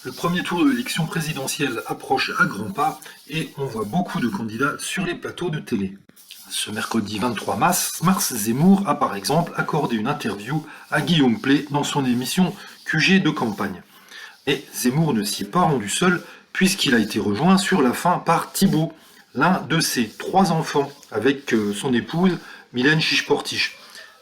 Le premier tour de l'élection présidentielle approche à grands pas et on voit beaucoup de candidats sur les plateaux de télé. Ce mercredi 23 mars, Zemmour a par exemple accordé une interview à Guillaume Play dans son émission QG de campagne. Mais Zemmour ne s'y est pas rendu seul puisqu'il a été rejoint sur la fin par Thibault, l'un de ses 3 enfants, avec son épouse Mylène Chiche-Portiche.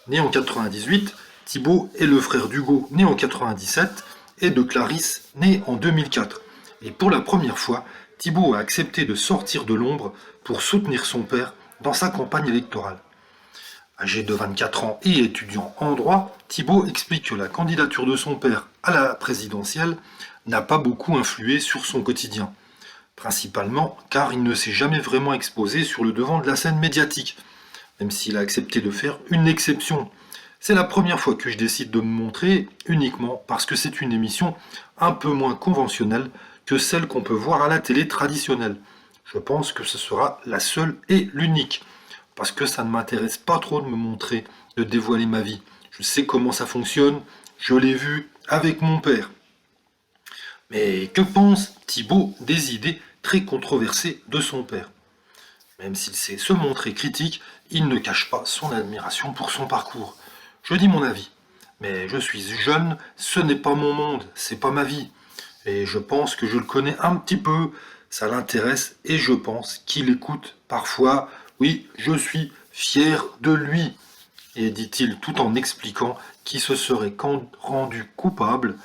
Né en 98, Thibault est le frère d'Hugo, né en 97, et de Clarisse, née en 2004. Et pour la première fois, Thibault a accepté de sortir de l'ombre pour soutenir son père dans sa campagne électorale. Âgé de 24 ans et étudiant en droit, Thibault explique que la candidature de son père à la présidentielle n'a pas beaucoup influé sur son quotidien. Principalement car il ne s'est jamais vraiment exposé sur le devant de la scène médiatique, même s'il a accepté de faire une exception. C'est la première fois que je décide de me montrer uniquement parce que c'est une émission un peu moins conventionnelle que celle qu'on peut voir à la télé traditionnelle. Je pense que ce sera la seule et l'unique, parce que ça ne m'intéresse pas trop de me montrer, de dévoiler ma vie. Je sais comment ça fonctionne, je l'ai vu avec mon père. Mais que pense Thibault des idées très controversées de son père? Même s'il sait se montrer critique, il ne cache pas son admiration pour son parcours. Je dis mon avis, mais je suis jeune, ce n'est pas mon monde, c'est pas ma vie. Et je pense que je le connais un petit peu, ça l'intéresse et je pense qu'il écoute parfois. Oui, je suis fier de lui. Et dit-il tout en expliquant qu'il se serait rendu coupable,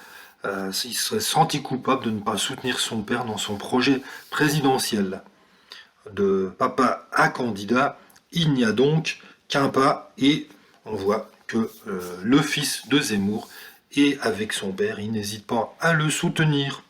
il serait senti coupable de ne pas soutenir son père dans son projet présidentiel. De papa à candidat, il n'y a donc qu'un pas et on voit que le fils de Zemmour est avec son père, il n'hésite pas à le soutenir.